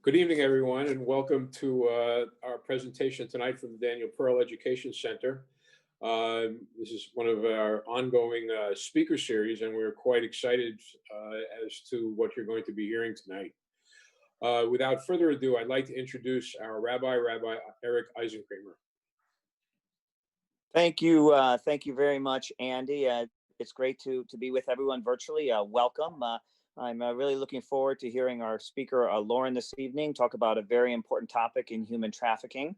Good evening, everyone, and welcome to our presentation tonight from the Daniel Pearl Education Center. This is one of our ongoing speaker series, and we're quite excited as to what you're going to be hearing tonight. Without further ado, I'd like to introduce our Rabbi Eric Eisenkramer. Thank you very much, Andy. It's great to be with everyone virtually. Welcome. I'm really looking forward to hearing our speaker, Lauren, this evening, talk about a very important topic in human trafficking,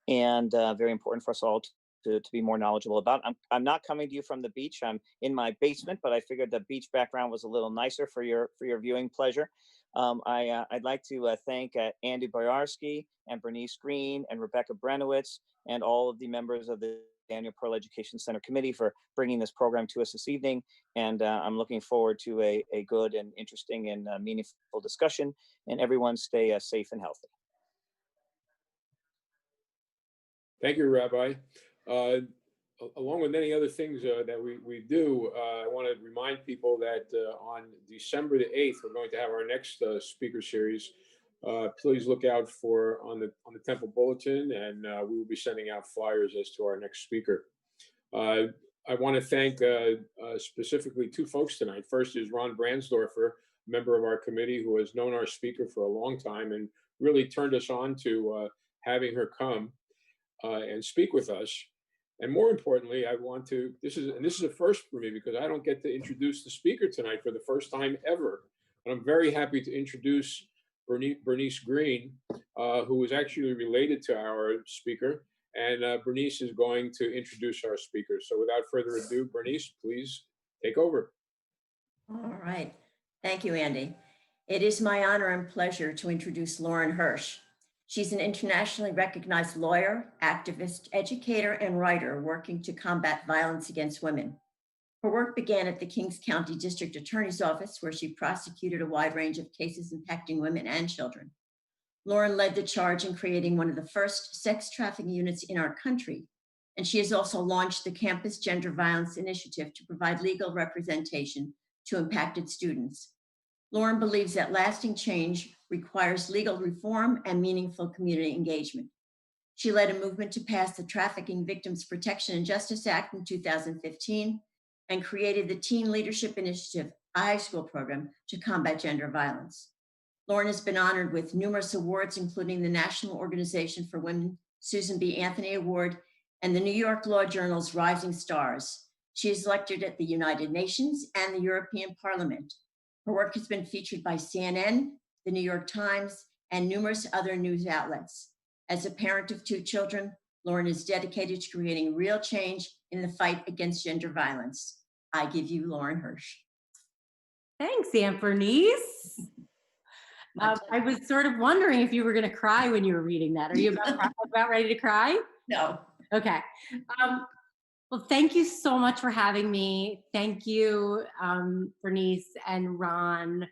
and very important for us all to be more knowledgeable about. I'm not coming to you from the beach. I'm in my basement, but I figured the beach background was a little nicer for your viewing pleasure. I'd like to thank Andy Boyarsky and Bernice Green and Rebecca Brenowitz and all of the members of the Daniel Pearl Education Center Committee for bringing this program to us this evening. And I'm looking forward to a good and interesting and meaningful discussion. And everyone stay safe and healthy. Thank you, Rabbi. Along with many other things that we do, I want to remind people that on December the 8th, we're going to have our next speaker series. Please look out for on the Temple Bulletin, and we will be sending out flyers as to our next speaker. I want to thank specifically two folks tonight. First is Ron Bransdorfer, member of our committee who has known our speaker for a long time and really turned us on to having her come and speak with us. And more importantly, I want to, this is a first for me because I don't get to introduce the speaker tonight for the first time ever. And I'm very happy to introduce Bernice Green, who is actually related to our speaker. And Bernice is going to introduce our speaker. So without further ado, Bernice, please take over. All right. Thank you, Andy. It is my honor and pleasure to introduce Lauren Hersh. She's an internationally recognized lawyer, activist, educator, and writer working to combat violence against women. Her work began at the Kings County District Attorney's Office, where she prosecuted a wide range of cases impacting women and children. Lauren led the charge in creating one of the first sex trafficking units in our country, and she has also launched the Campus Gender Violence Initiative to provide legal representation to impacted students. Lauren believes that lasting change requires legal reform and meaningful community engagement. She led a movement to pass the Trafficking Victims Protection and Justice Act in 2015, and created the Teen Leadership Initiative, a high school program to combat gender violence. Lauren has been honored with numerous awards, including the National Organization for Women Susan B. Anthony Award and the New York Law Journal's Rising Stars. She is lectured at the United Nations and the European Parliament. Her work has been featured by CNN, the New York Times, and numerous other news outlets. As a parent of two children, Lauren is dedicated to creating real change in the fight against gender violence. I give you Lauren Hersh. Thanks, Aunt Bernice. I was sort of wondering if you were going to cry when you were reading that. Are you about ready to cry? No. Okay. Well, thank you so much for having me. Thank you, Bernice and Ron,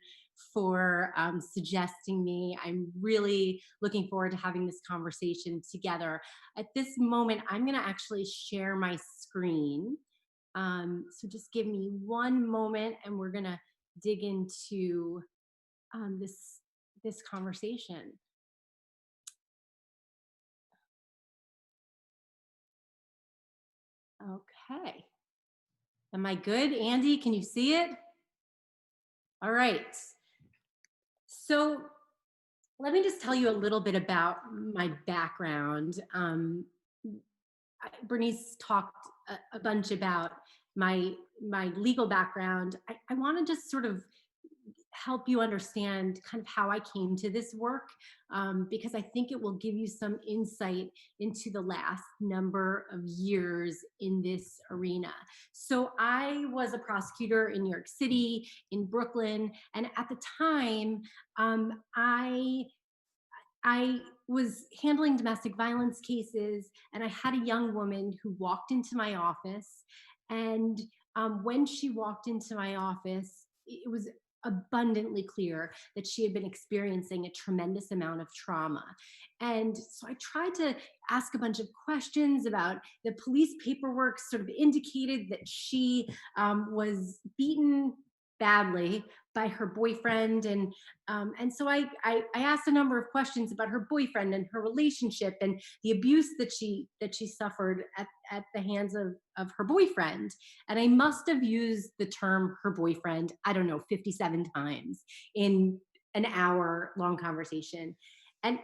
for suggesting me. I'm really looking forward to having this conversation together. At this moment, I'm going to actually share my screen. So just give me one moment and we're going to dig into this conversation. Okay. Am I good, Andy? Can you see it? All right. So let me just tell you a little bit about my background. Bernice talked a bunch about my legal background. I want to just sort of help you understand kind of how I came to this work, because I think it will give you some insight into the last number of years in this arena. So I was a prosecutor in New York City, in Brooklyn, and at the time, I was handling domestic violence cases, and I had a young woman who walked into my office, and when she walked into my office, it was abundantly clear that she had been experiencing a tremendous amount of trauma. And so I tried to ask a bunch of questions about the police paperwork sort of indicated that she was beaten badly by her boyfriend, and so I asked a number of questions about her boyfriend and her relationship and the abuse that she suffered at the hands of her boyfriend. And I must have used the term her boyfriend, I don't know, 57 times in an hour long conversation. And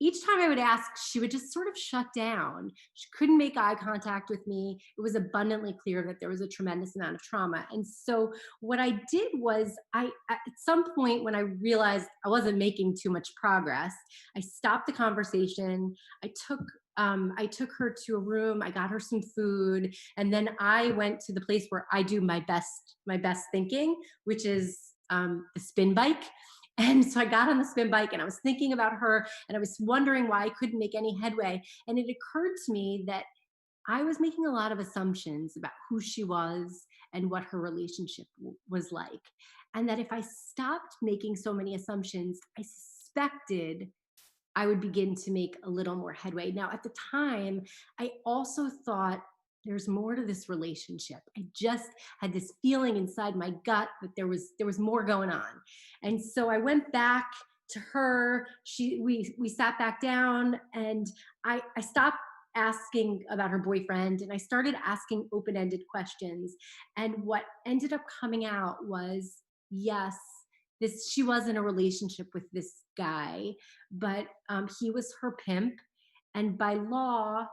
each time I would ask, she would just sort of shut down. She couldn't make eye contact with me. It was abundantly clear that there was a tremendous amount of trauma. And so what I did was, at some point when I realized I wasn't making too much progress, I stopped the conversation. I took her to a room. I got her some food, and then I went to the place where I do my best thinking, which is the spin bike. And so I got on the spin bike and I was thinking about her and I was wondering why I couldn't make any headway. And it occurred to me that I was making a lot of assumptions about who she was and what her relationship was like. And that if I stopped making so many assumptions, I suspected I would begin to make a little more headway. Now, at the time, I also thought there's more to this relationship. I just had this feeling inside my gut that there was more going on. And so I went back to her. We sat back down, and I stopped asking about her boyfriend and I started asking open-ended questions. And what ended up coming out was, yes, she was in a relationship with this guy, but he was her pimp, and by law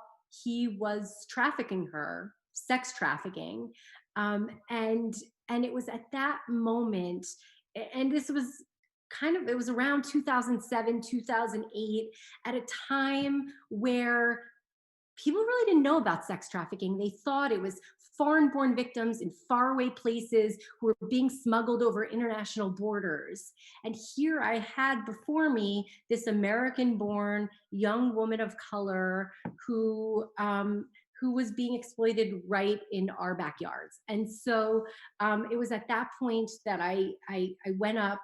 he was trafficking her, sex trafficking, and it was at that moment, and this was it was around 2007, 2008, at a time where people really didn't know about sex trafficking. They thought it was foreign-born victims in faraway places who were being smuggled over international borders. And here I had before me this American-born young woman of color who was being exploited right in our backyards. And so it was at that point that I went up.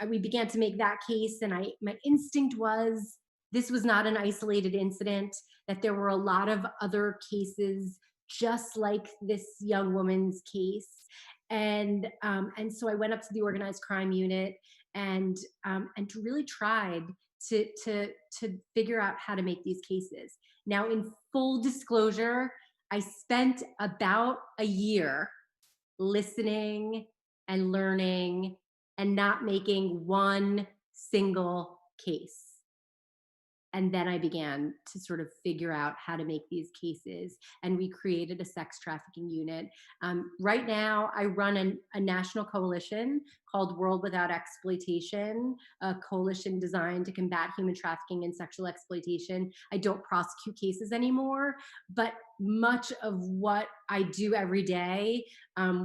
We began to make that case, and my instinct was this was not an isolated incident, that there were a lot of other cases just like this young woman's case. And so I went up to the organized crime unit and really tried to figure out how to make these cases. Now, in full disclosure, I spent about a year listening and learning and not making one single case. And then I began to sort of figure out how to make these cases, and we created a sex trafficking unit. Right now, I run a national coalition called World Without Exploitation, a coalition designed to combat human trafficking and sexual exploitation. I don't prosecute cases anymore, but much of what I do every day,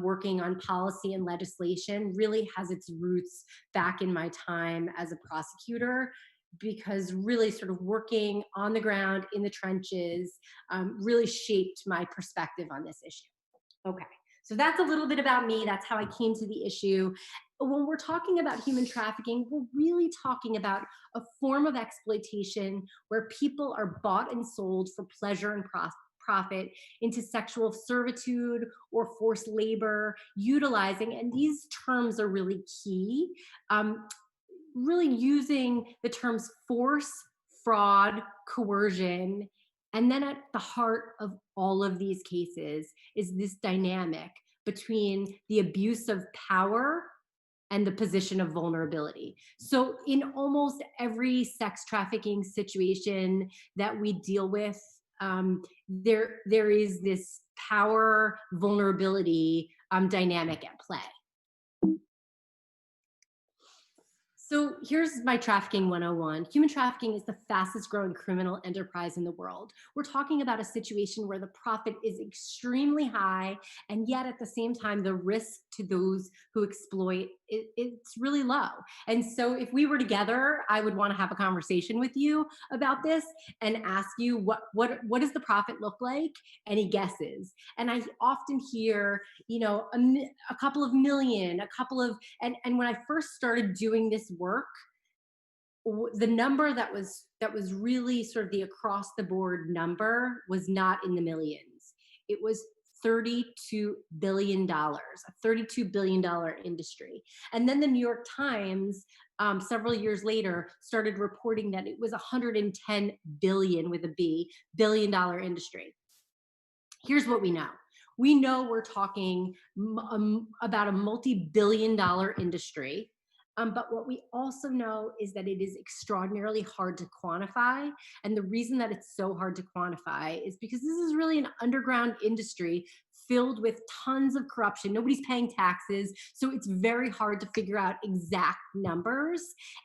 working on policy and legislation, really has its roots back in my time as a prosecutor, because really sort of working on the ground in the trenches really shaped my perspective on this issue. Okay, so that's a little bit about me. That's how I came to the issue. When we're talking about human trafficking, we're really talking about a form of exploitation where people are bought and sold for pleasure and profit into sexual servitude or forced labor, utilizing, and these terms are really key, really using the terms force, fraud, coercion. And then at the heart of all of these cases is this dynamic between the abuse of power and the position of vulnerability. So in almost every sex trafficking situation that we deal with, there is this power vulnerability dynamic at play. So here's my trafficking 101. Human trafficking is the fastest growing criminal enterprise in the world. We're talking about a situation where the profit is extremely high, and yet at the same time, the risk to those who exploit, it's really low. And so if we were together, I would want to have a conversation with you about this and ask you, what does the profit look like? Any guesses? And I often hear, a couple of million, and when I first started doing this work, the number that was really sort of the across the board number was not in the millions. It was $32 billion, a $32 billion industry. And then the New York Times, several years later, started reporting that it was 110 billion with a B, billion dollar industry. Here's what we know. We know we're talking about a multi-billion dollar industry. But what we also know is that it is extraordinarily hard to quantify. And the reason that it's so hard to quantify is because this is really an underground industry filled with tons of corruption. Nobody's paying taxes. So it's very hard to figure out exact numbers.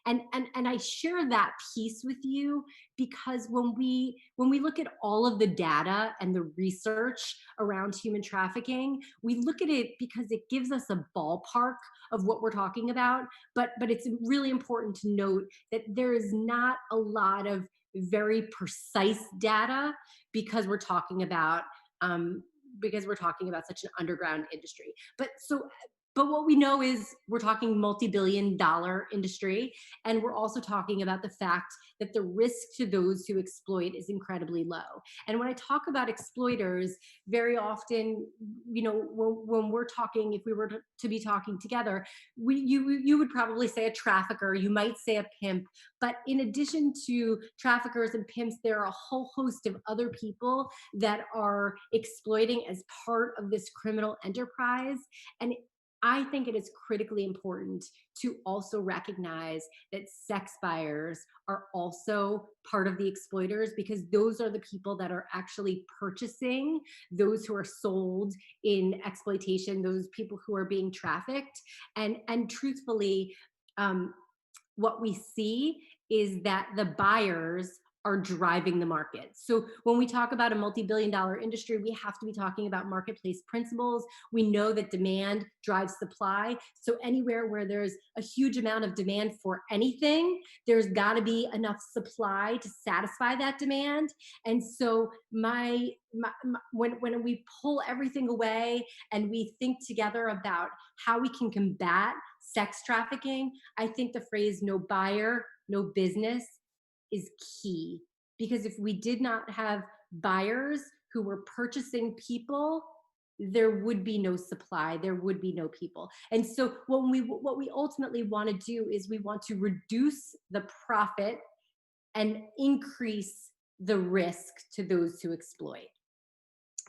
And I share that piece with you because when we look at all of the data and the research around human trafficking, we look at it because it gives us a ballpark of what we're talking about. But it's really important to note that there is not a lot of very precise data because we're talking about such an underground industry. But what we know is we're talking multi-billion dollar industry, and we're also talking about the fact that the risk to those who exploit is incredibly low. And when I talk about exploiters, very often, when we're talking, if we were to be talking together, you would probably say a trafficker, you might say a pimp, but in addition to traffickers and pimps, there are a whole host of other people that are exploiting as part of this criminal enterprise. And I think it is critically important to also recognize that sex buyers are also part of the exploiters, because those are the people that are actually purchasing those who are sold in exploitation, those people who are being trafficked. And truthfully, what we see is that the buyers are driving the market. So when we talk about a multi-billion dollar industry, we have to be talking about marketplace principles. We know that demand drives supply. So anywhere where there's a huge amount of demand for anything, there's got to be enough supply to satisfy that demand. And so when we pull everything away and we think together about how we can combat sex trafficking, I think the phrase "no buyer, no business" is key, because if we did not have buyers who were purchasing people, there would be no supply, there would be no people. And so what we ultimately want to do is we want to reduce the profit and increase the risk to those who exploit.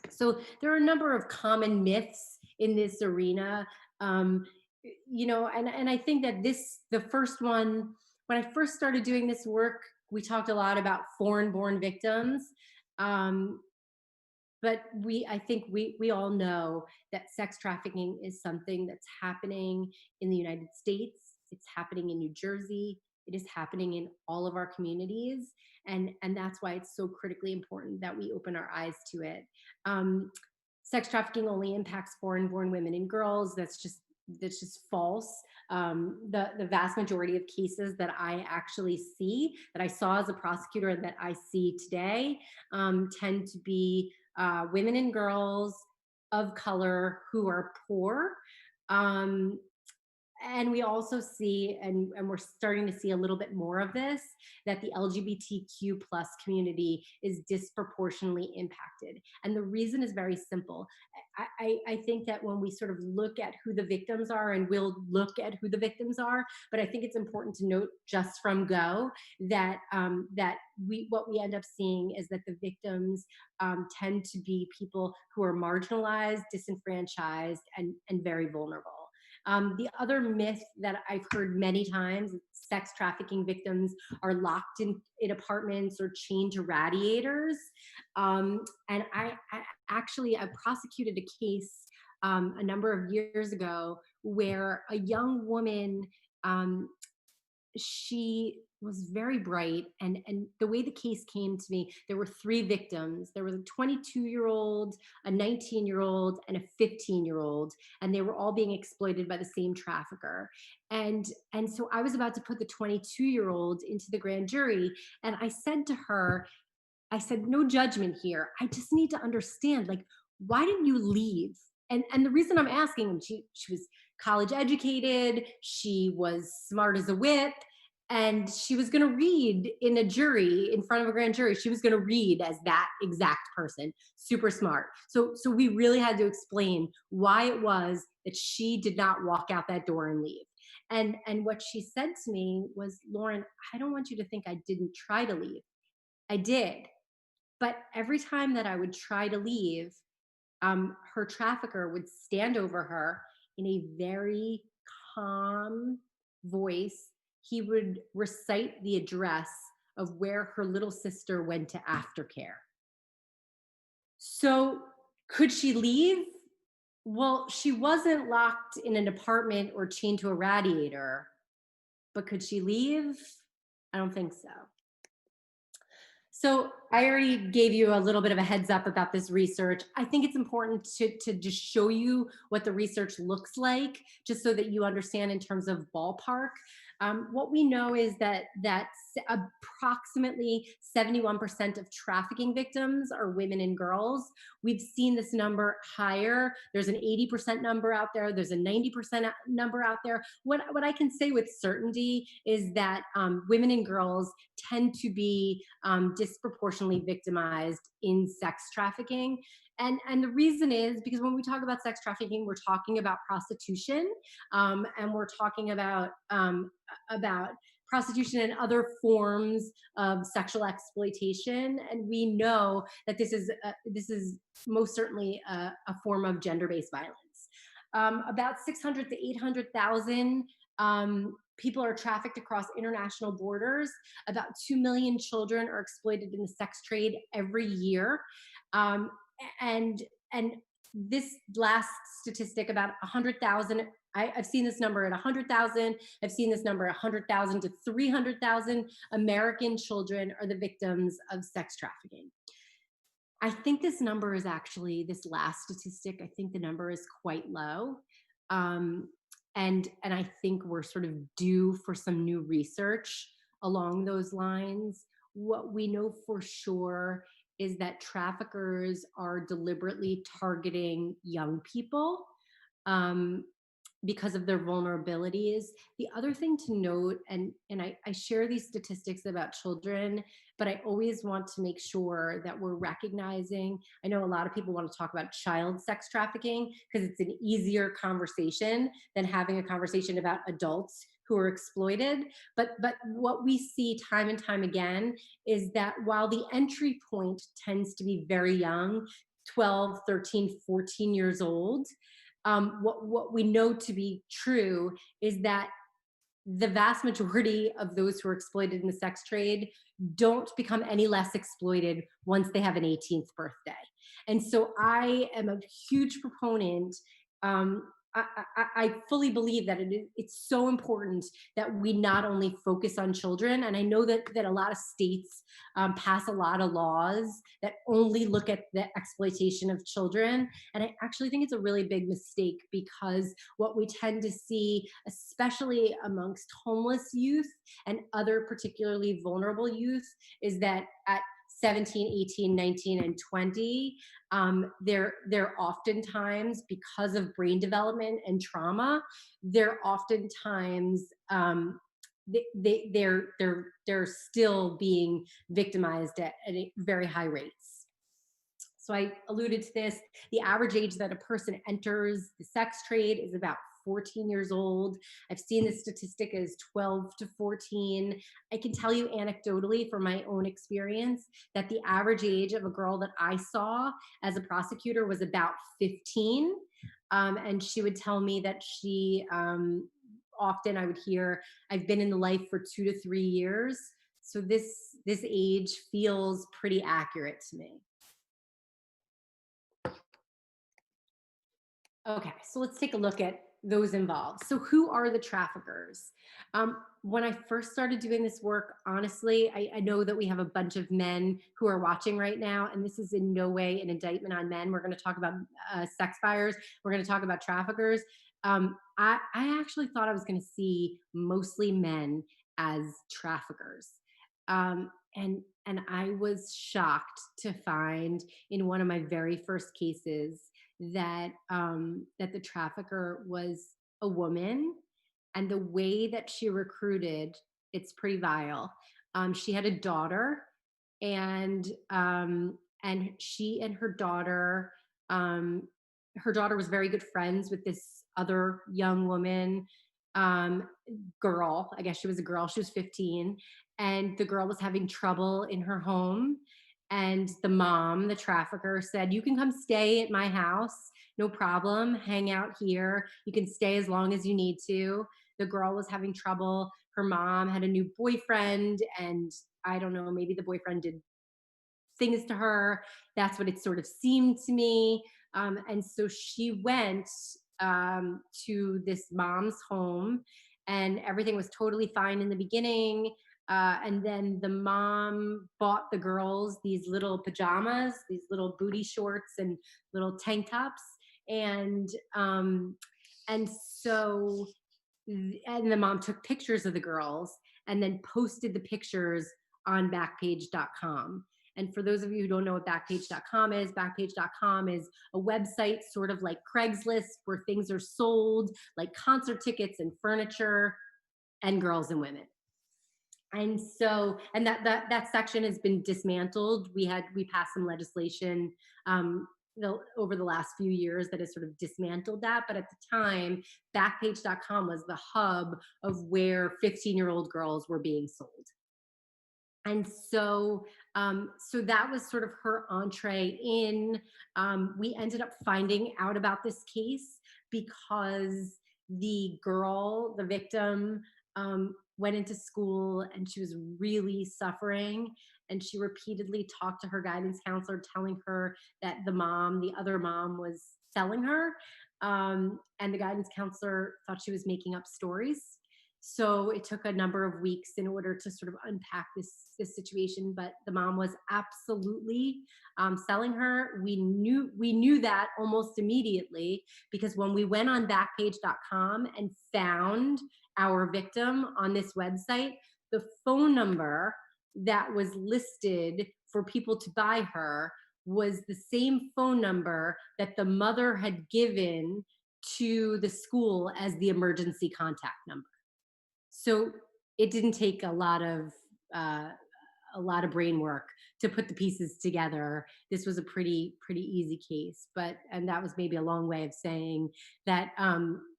So there are a number of common myths in this arena. And I think that the first one, when I first started doing this work, we talked a lot about foreign-born victims, but I think we all know that sex trafficking is something that's happening in the United States. It's happening in New Jersey. It is happening in all of our communities, and that's why it's so critically important that we open our eyes to it. Sex trafficking only impacts foreign-born women and girls. That's just false. The vast majority of cases that I actually see, that I saw as a prosecutor and that I see today, tend to be women and girls of color who are poor. And we also see, and we're starting to see a little bit more of this, that the LGBTQ plus community is disproportionately impacted. And the reason is very simple. I think that when we sort of look at who the victims are, and we'll look at who the victims are, but I think it's important to note just from go that what we end up seeing is that the victims tend to be people who are marginalized, disenfranchised, and very vulnerable. The other myth that I've heard many times, sex trafficking victims are locked in apartments or chained to radiators. And I prosecuted a case a number of years ago where a young woman, she was very bright, and the way the case came to me, there were three victims. There was a 22-year-old, a 19-year-old, and a 15-year-old, and they were all being exploited by the same trafficker. And so I was about to put the 22-year-old into the grand jury, and I said to her, no judgment here. I just need to understand, like, why didn't you leave? And the reason I'm asking, she was college educated, she was smart as a whip, And she was going to read in a jury, in front of a grand jury, she was going to read as that exact person. Super smart. So we really had to explain why it was that she did not walk out that door and leave. And what she said to me was, Lauren, I don't want you to think I didn't try to leave. I did. But every time that I would try to leave, her trafficker would stand over her in a very calm voice. He would recite the address of where her little sister went to aftercare. So could she leave? Well, she wasn't locked in an apartment or chained to a radiator, but could she leave? I don't think so. So I already gave you a little bit of a heads up about this research. I think it's important to just show you what the research looks like, just so that you understand in terms of ballpark. What we know is that approximately 71% of trafficking victims are women and girls. We've seen this number higher. There's an 80% number out there. There's a 90% number out there. What I can say with certainty is that women and girls tend to be disproportionately victimized in sex trafficking. And the reason is because when we talk about sex trafficking, we're talking about prostitution, and we're talking about prostitution and other forms of sexual exploitation. And we know that this is most certainly a form of gender-based violence. About 600 to 800,000 people are trafficked across international borders. About 2 million children are exploited in the sex trade every year. And this last statistic, about 100,000, I've seen this number at 100,000. I've seen this number 100,000 to 300,000 American children are the victims of sex trafficking. I think this number is actually, this last statistic, I think the number is quite low. And I think we're sort of due for some new research along those lines. What we know for sure is that traffickers are deliberately targeting young people because of their vulnerabilities. The other thing to note, and I share these statistics about children, but I always want to make sure that we're recognizing, I know a lot of people want to talk about child sex trafficking because it's an easier conversation than having a conversation about adults who are exploited. But what we see time and time again is that while the entry point tends to be very young, 12, 13, 14 years old, what we know to be true is that the vast majority of those who are exploited in the sex trade don't become any less exploited once they have an 18th birthday. And so I am a huge proponent. I fully believe that it's so important that we not only focus on children, and I know that a lot of states pass a lot of laws that only look at the exploitation of children, and I actually think it's a really big mistake, because what we tend to see, especially amongst homeless youth and other particularly vulnerable youth, is that at 17, 18, 19, and 20, they're oftentimes, because of brain development and trauma, they're oftentimes they're still being victimized at very high rates. So I alluded to this. The average age that a person enters the sex trade is about 14 years old. I've seen this statistic as 12 to 14. I can tell you anecdotally from my own experience that the average age of a girl that I saw as a prosecutor was about 15. And she would tell me that she, often I would hear, I've been in the life for 2 to 3 years. So this age feels pretty accurate to me. Okay, so let's take a look at those involved. So who are the traffickers? When I first started doing this work, honestly, I know that we have a bunch of men who are watching right now, and this is in no way an indictment on men. We're going to talk about sex buyers. We're going to talk about traffickers. I actually thought I was going to see mostly men as traffickers. And I was shocked to find in one of my very first cases that that the trafficker was a woman, and the way that she recruited it's pretty vile. She had a daughter, and she and her daughter was very good friends with this other young woman, girl. I guess she was a girl. She was 15, and the girl was having trouble in her home. And the mom, the trafficker, said, "You can come stay at my house, no problem. Hang out here. You can stay as long as you need to." The girl was having trouble. Her mom had a new boyfriend, and I don't know, maybe the boyfriend did things to her. That's what it sort of seemed to me. And so she went to this mom's home, and everything was totally fine in the beginning. And then the mom bought the girls these little pajamas, these little booty shorts and little tank tops. And so and the mom took pictures of the girls and then posted the pictures on Backpage.com. And for those of you who don't know what Backpage.com is a website sort of like Craigslist where things are sold, like concert tickets and furniture and girls and women. And so, and that section has been dismantled. We passed some legislation over the last few years that has sort of dismantled that. But at the time, Backpage.com was the hub of where 15-year-old girls were being sold. And so, so that was sort of her entree in. We ended up finding out about this case because the girl, the victim, went into school and she was really suffering. And she repeatedly talked to her guidance counselor, telling her that the other mom was selling her. And the guidance counselor thought she was making up stories. So it took a number of weeks in order to sort of unpack this situation, but the mom was absolutely selling her. We knew that almost immediately because when we went on Backpage.com and found our victim on this website, the phone number that was listed for people to buy her was the same phone number that the mother had given to the school as the emergency contact number. So it didn't take a lot of brain work to put the pieces together. This was a pretty easy case, and that was maybe a long way of saying that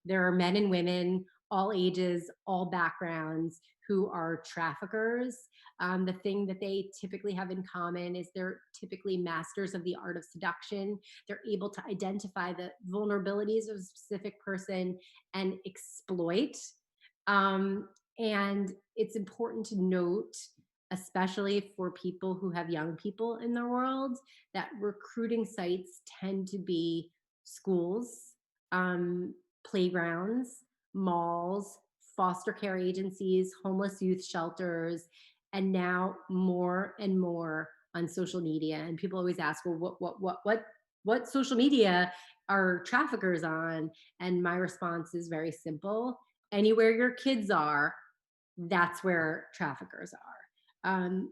there are men and women, all ages, all backgrounds, who are traffickers. The thing that they typically have in common is they're typically masters of the art of seduction. They're able to identify the vulnerabilities of a specific person and exploit. And it's important to note, especially for people who have young people in their world, that recruiting sites tend to be schools, playgrounds, malls, foster care agencies, homeless youth shelters, and now more and more on social media. And people always ask, well, what social media are traffickers on? And my response is very simple. Anywhere your kids are, that's where traffickers are.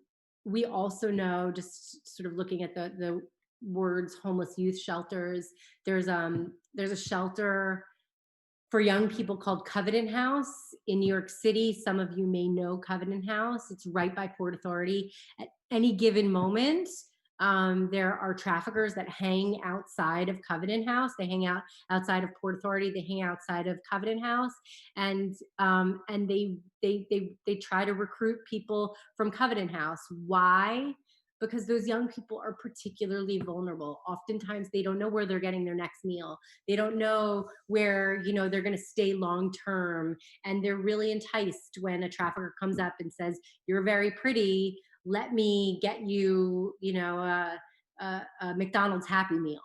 We also know, just sort of looking at the words homeless youth shelters, there's a shelter for young people called Covenant House in New York City. Some of you may know Covenant House. It's right by Port Authority. At any given moment, there are traffickers that hang outside of Covenant House. They hang out outside of Port Authority. They hang outside of Covenant House, and they try to recruit people from Covenant House. Why? Because those young people are particularly vulnerable. Oftentimes, they don't know where they're getting their next meal. They don't know where they're going to stay long term, and they're really enticed when a trafficker comes up and says, "You're very pretty. Let me get you, a McDonald's Happy Meal."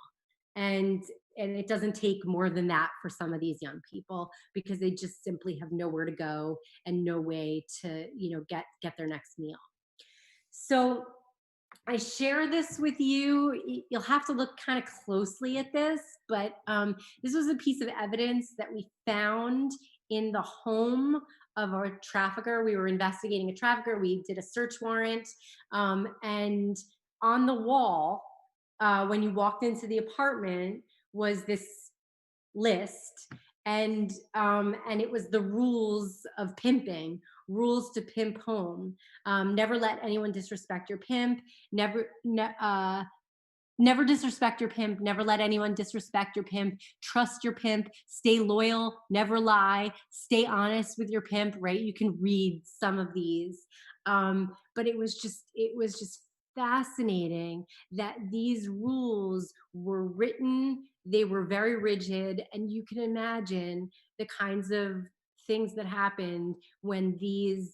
And it doesn't take more than that for some of these young people, because they just simply have nowhere to go and no way to, get their next meal. So I share this with you. You'll have to look kind of closely at this, but this was a piece of evidence that we found in the home of a trafficker. We were investigating a trafficker. We did a search warrant, and on the wall, when you walked into the apartment, was this list, and it was the rules of pimping, rules to pimp home. Never let anyone disrespect your pimp. Never disrespect your pimp. Never let anyone disrespect your pimp. Trust your pimp. Stay loyal. Never lie. Stay honest with your pimp. Right? You can read some of these, but it was just fascinating that these rules were written. They were very rigid, and you can imagine the kinds of things that happened when these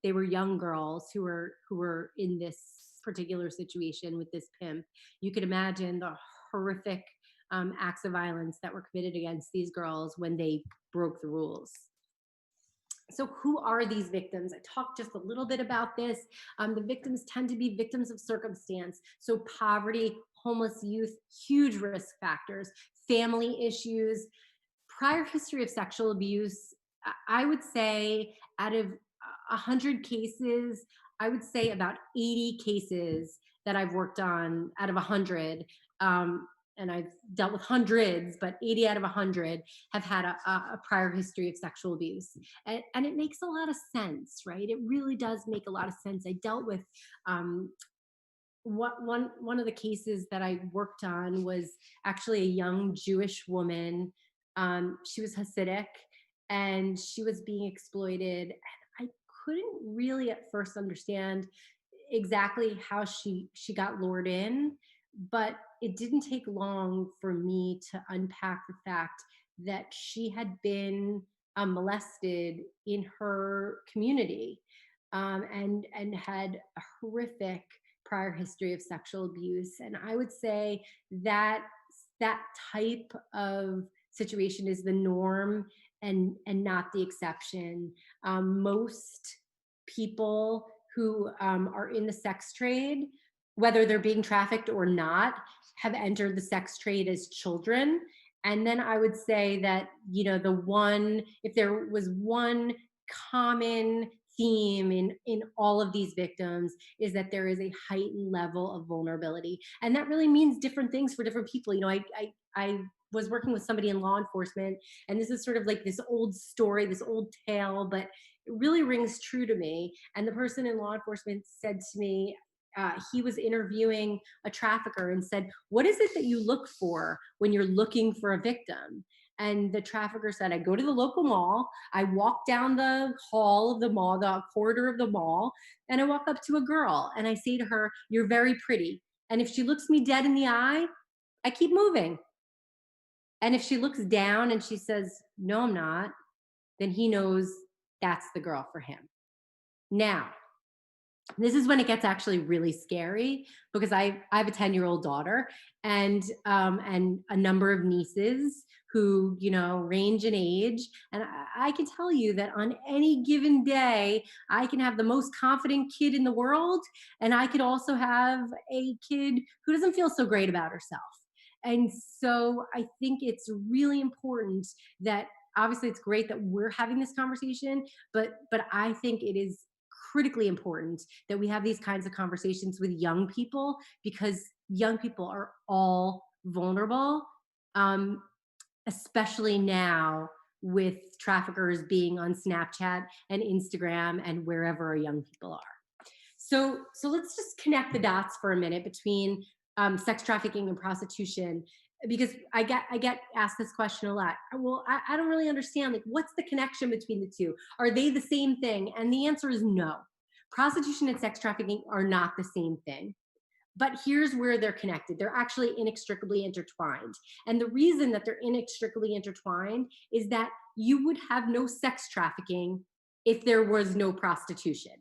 they were young girls who were in this particular situation with this pimp. You could imagine the horrific acts of violence that were committed against these girls when they broke the rules. So who are these victims? I talked just a little bit about this. The victims tend to be victims of circumstance. So poverty, homeless youth, huge risk factors, family issues, prior history of sexual abuse. I would say out of 100 cases, I would say about 80 cases that I've worked on out of 100, and I've dealt with hundreds, but 80 out of 100 have had a prior history of sexual abuse. And it makes a lot of sense, right? It really does make a lot of sense. I dealt with one of the cases that I worked on was actually a young Jewish woman. She was Hasidic and she was being exploited. And I couldn't really at first understand exactly how she got lured in, but it didn't take long for me to unpack the fact that she had been molested in her community, and had a horrific prior history of sexual abuse. And I would say that that type of situation is the norm and not the exception. Most people who are in the sex trade, whether they're being trafficked or not, have entered the sex trade as children. And then I would say that, you know, if there was one common theme in all of these victims, is that there is a heightened level of vulnerability. And that really means different things for different people. You know, I was working with somebody in law enforcement, and this is sort of like this old story, this old tale, but it really rings true to me. And the person in law enforcement said to me, he was interviewing a trafficker and said, "What is it that you look for when you're looking for a victim?" And the trafficker said, "I go to the local mall, I walk down the hall of the mall, the corridor of the mall, and I walk up to a girl and I say to her, 'You're very pretty.' And if she looks me dead in the eye, I keep moving. And if she looks down and she says, 'No, I'm not,' then he knows that's the girl for him." Now, this is when it gets actually really scary, because I have a 10-year-old daughter and a number of nieces who, you know, range in age. And I can tell you that on any given day, I can have the most confident kid in the world, and I could also have a kid who doesn't feel so great about herself. And so I think it's really important that, obviously it's great that we're having this conversation, but I think it is critically important that we have these kinds of conversations with young people, because young people are all vulnerable, especially now with traffickers being on Snapchat and Instagram and wherever our young people are. So let's just connect the dots for a minute between sex trafficking and prostitution, because I get asked this question a lot. Well, I don't really understand, like, what's the connection between the two? Are they the same thing? And the answer is no. Prostitution and sex trafficking are not the same thing. But here's where they're connected. They're actually inextricably intertwined. And the reason that they're inextricably intertwined is that you would have no sex trafficking if there was no prostitution.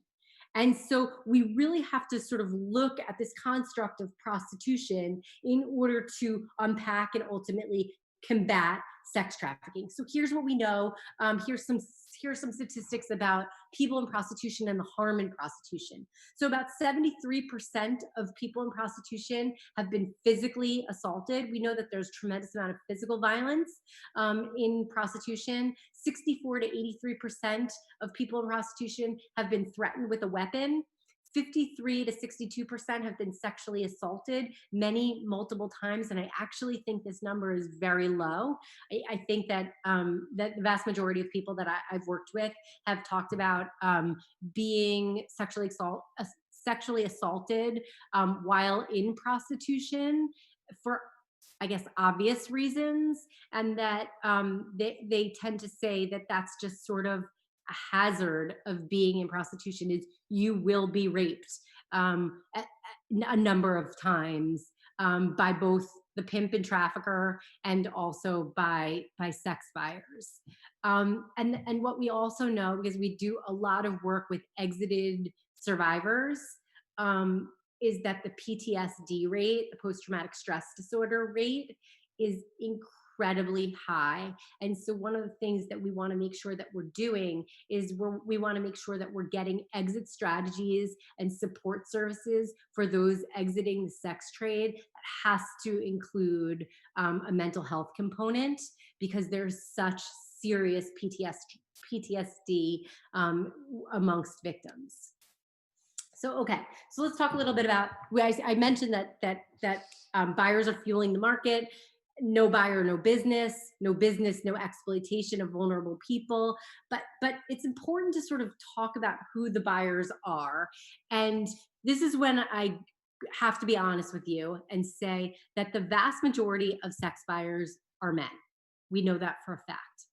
And so we really have to sort of look at this construct of prostitution in order to unpack and ultimately combat sex trafficking. So here's what we know. Here's some statistics about people in prostitution and the harm in prostitution. So about 73% of people in prostitution have been physically assaulted. We know that there's a tremendous amount of physical violence in prostitution. 64 to 83% of people in prostitution have been threatened with a weapon. 53 to 62% have been sexually assaulted, many multiple times. And I actually think this number is very low. I think that that the vast majority of people that I've worked with have talked about being sexually assaulted while in prostitution for, I guess, obvious reasons, and that they tend to say that that's just sort of a hazard of being in prostitution, is you will be raped a number of times by both the pimp and trafficker and also by sex buyers. And what we also know, because we do a lot of work with exited survivors, is that the PTSD rate, the post-traumatic stress disorder rate, is incredibly high. And so one of the things that we want to make sure that we're doing is we want to make sure that we're getting exit strategies and support services for those exiting the sex trade. That has to include a mental health component, because there's such serious PTSD amongst victims. So, okay, so let's talk a little bit about, I mentioned that buyers are fueling the market. No buyer, no business, no exploitation of vulnerable people. But it's important to sort of talk about who the buyers are. And this is when I have to be honest with you and say that the vast majority of sex buyers are men. We know that for a fact.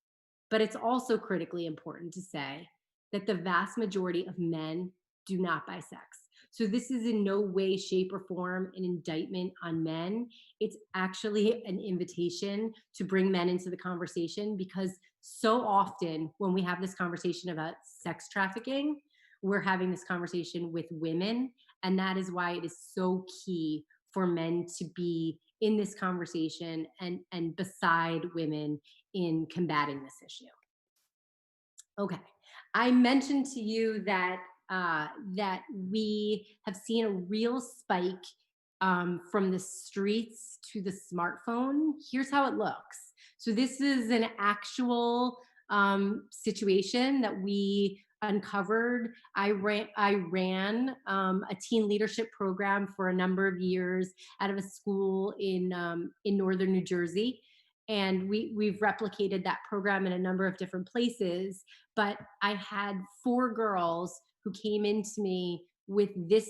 But it's also critically important to say that the vast majority of men do not buy sex. So this is in no way, shape, or form an indictment on men. It's actually an invitation to bring men into the conversation, because so often when we have this conversation about sex trafficking, we're having this conversation with women, and that is why it is so key for men to be in this conversation and beside women in combating this issue. Okay, I mentioned to you that that we have seen a real spike from the streets to the smartphone. Here's how it looks. So this is an actual situation that we uncovered. I ran a teen leadership program for a number of years out of a school in northern New Jersey. And we've replicated that program in a number of different places. But I had 4 girls who came into me with this,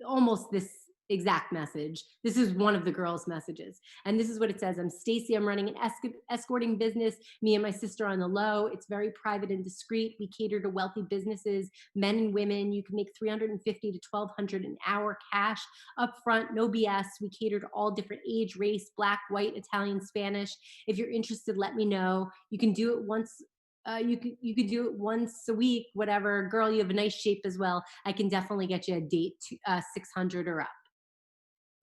almost this exact message. This is one of the girls' messages. And this is what it says. I'm Stacy. I'm running an escorting business. Me and my sister on the low. It's very private and discreet. We cater to wealthy businesses, men and women. You can make $350 to $1,200 an hour cash up front. No BS. We cater to all different age, race, Black, white, Italian, Spanish. If you're interested, let me know. You can do it once. You could do it once a week, whatever. Girl, you have a nice shape as well. I can definitely get you a date to 600 or up.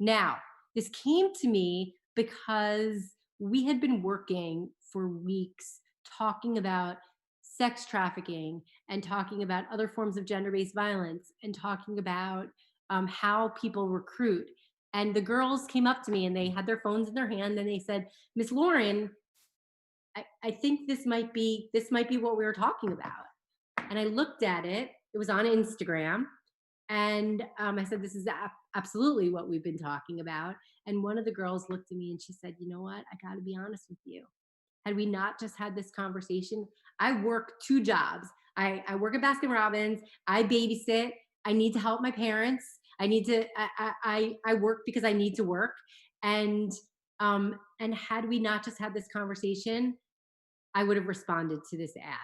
Now, this came to me because we had been working for weeks talking about sex trafficking and talking about other forms of gender-based violence and talking about how people recruit. And the girls came up to me and they had their phones in their hand and they said, Miss Lauren, I think this might be what we were talking about. And I looked at it. It was on Instagram. And I said, this is absolutely what we've been talking about. And one of the girls looked at me and she said, you know what? I got to be honest with you. Had we not just had this conversation, I work 2 jobs. I work at Baskin Robbins. I babysit. I need to help my parents. I work because I need to work. And had we not just had this conversation, I would have responded to this ad.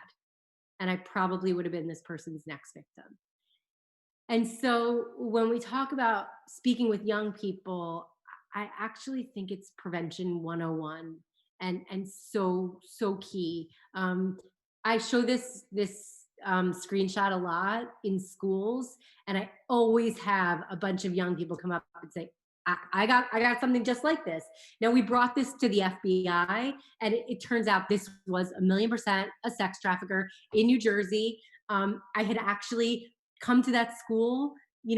And I probably would have been this person's next victim. And so when we talk about speaking with young people, I actually think it's prevention 101 and so key. I show this screenshot a lot in schools, and I always have a bunch of young people come up and say, I got something just like this. Now, we brought this to the FBI, and it turns out this was 1,000,000% a sex trafficker in New Jersey. I had actually come to that school,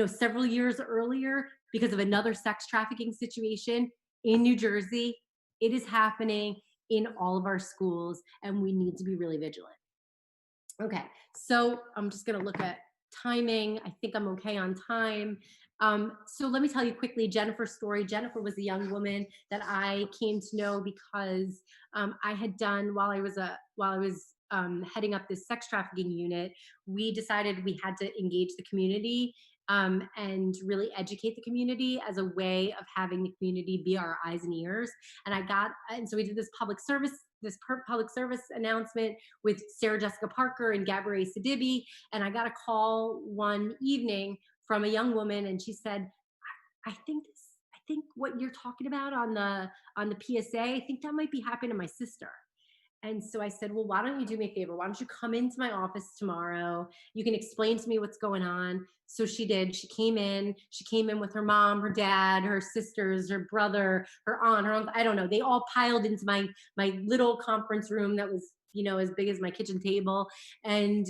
several years earlier because of another sex trafficking situation in New Jersey. It is happening in all of our schools, and we need to be really vigilant. Okay, so I'm just going to look at timing. I think I'm okay on time. So let me tell you quickly Jennifer's story. Jennifer was a young woman that I came to know because I had done while I was heading up this sex trafficking unit. We decided we had to engage the community and really educate the community as a way of having the community be our eyes and ears. And so we did this public service announcement with Sarah Jessica Parker and Gabrielle Sidibe. And I got a call one evening from a young woman, and she said, I think what you're talking about on the PSA, I think that might be happening to my sister. And so I said, well, why don't you do me a favor? Why don't you come into my office tomorrow? You can explain to me what's going on. So she did. She came in with her mom, her dad, her sisters, her brother, her aunt, her uncle. I don't know. They all piled into my little conference room that was, as big as my kitchen table. And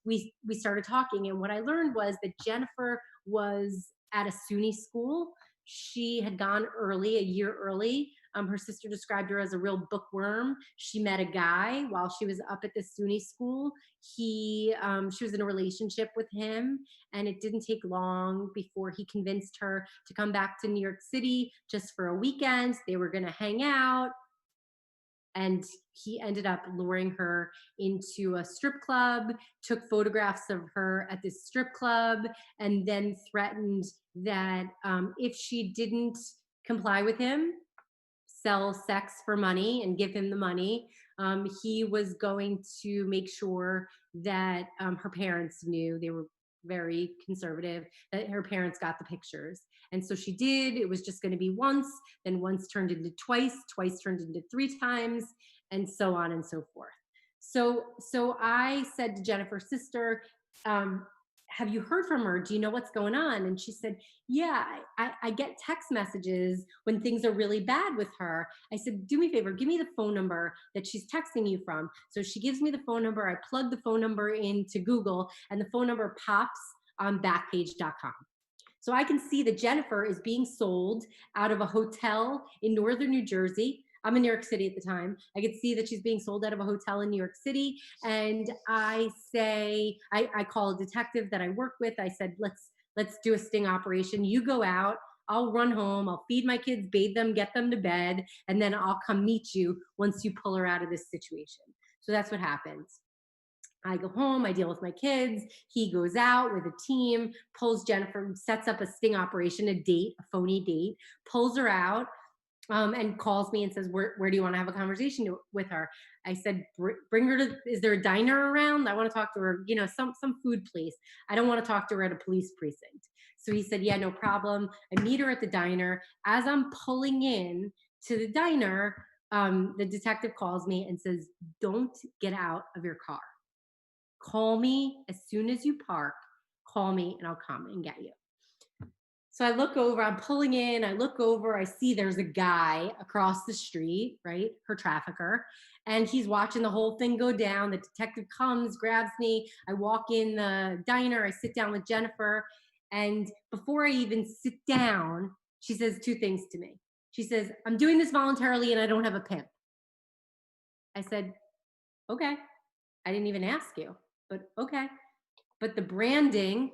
we started talking. And what I learned was that Jennifer was at a SUNY school. She had gone early, a year early. Her sister described her as a real bookworm. She met a guy while she was up at the SUNY school. She was in a relationship with him, and it didn't take long before he convinced her to come back to New York City just for a weekend. They were going to hang out, and he ended up luring her into a strip club, took photographs of her at this strip club, and then threatened that if she didn't comply with him, sell sex for money and give him the money, he was going to make sure that her parents knew. They were very conservative, that her parents got the pictures. And so she did. It was just going to be once, then once turned into twice turned into 3 times, and so on and so forth. So I said to Jennifer's sister, have you heard from her? Do you know what's going on? And she said, yeah, I get text messages when things are really bad with her. I said, do me a favor, give me the phone number that she's texting you from. So she gives me the phone number. I plug the phone number into Google, and the phone number pops on Backpage.com. So I can see that Jennifer is being sold out of a hotel in northern New Jersey. I'm in New York City at the time. I could see that she's being sold out of a hotel in New York City. And I say, I call a detective that I work with. I said, let's do a sting operation. You go out, I'll run home, I'll feed my kids, bathe them, get them to bed, and then I'll come meet you once you pull her out of this situation. So that's what happens. I go home, I deal with my kids. He goes out with a team, pulls Jennifer, sets up a sting operation, a phony date, pulls her out, and calls me and says, where do you want to have a conversation with her? I said, bring her to, is there a diner around? I want to talk to her, some food place. I don't want to talk to her at a police precinct. So he said, yeah, no problem. I meet her at the diner. As I'm pulling in to the diner, the detective calls me and says, don't get out of your car. Call me as soon as you park. Call me and I'll come and get you. So I look over, I'm pulling in, I look over, I see there's a guy across the street, right? Her trafficker. And he's watching the whole thing go down. The detective comes, grabs me. I walk in the diner, I sit down with Jennifer. And before I even sit down, she says 2 things to me. She says, I'm doing this voluntarily and I don't have a pimp. I said, okay. I didn't even ask you, but okay. But the branding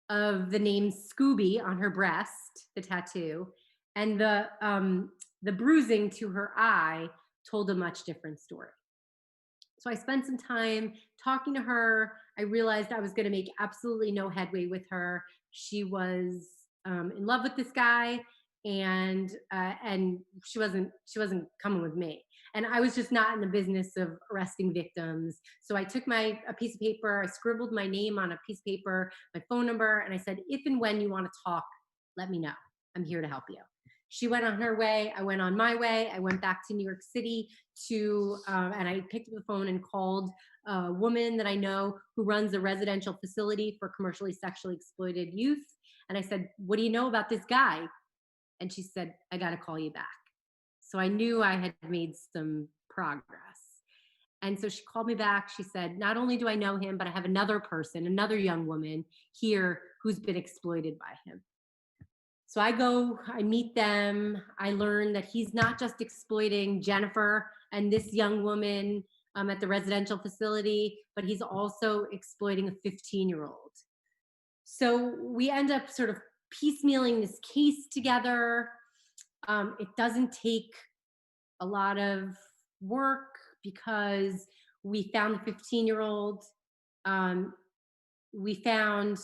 of the name Scooby on her breast, the tattoo, and the bruising to her eye told a much different story. So I spent some time talking to her. I realized I was going to make absolutely no headway with her. She was in love with this guy, and she wasn't coming with me. And I was just not in the business of arresting victims. So I took a piece of paper, I scribbled my name on a piece of paper, my phone number, and I said, if and when you want to talk, let me know. I'm here to help you. She went on her way. I went on my way. I went back to New York City and I picked up the phone and called a woman that I know who runs a residential facility for commercially sexually exploited youth. And I said, what do you know about this guy? And she said, I got to call you back. So I knew I had made some progress. And so she called me back. She said, not only do I know him, but I have another person, another young woman here who's been exploited by him. So I go, I meet them. I learn that he's not just exploiting Jennifer and this young woman at the residential facility, but he's also exploiting a 15-year-old. So we end up sort of piecemealing this case together. It doesn't take a lot of work because we found the 15-year-old. We found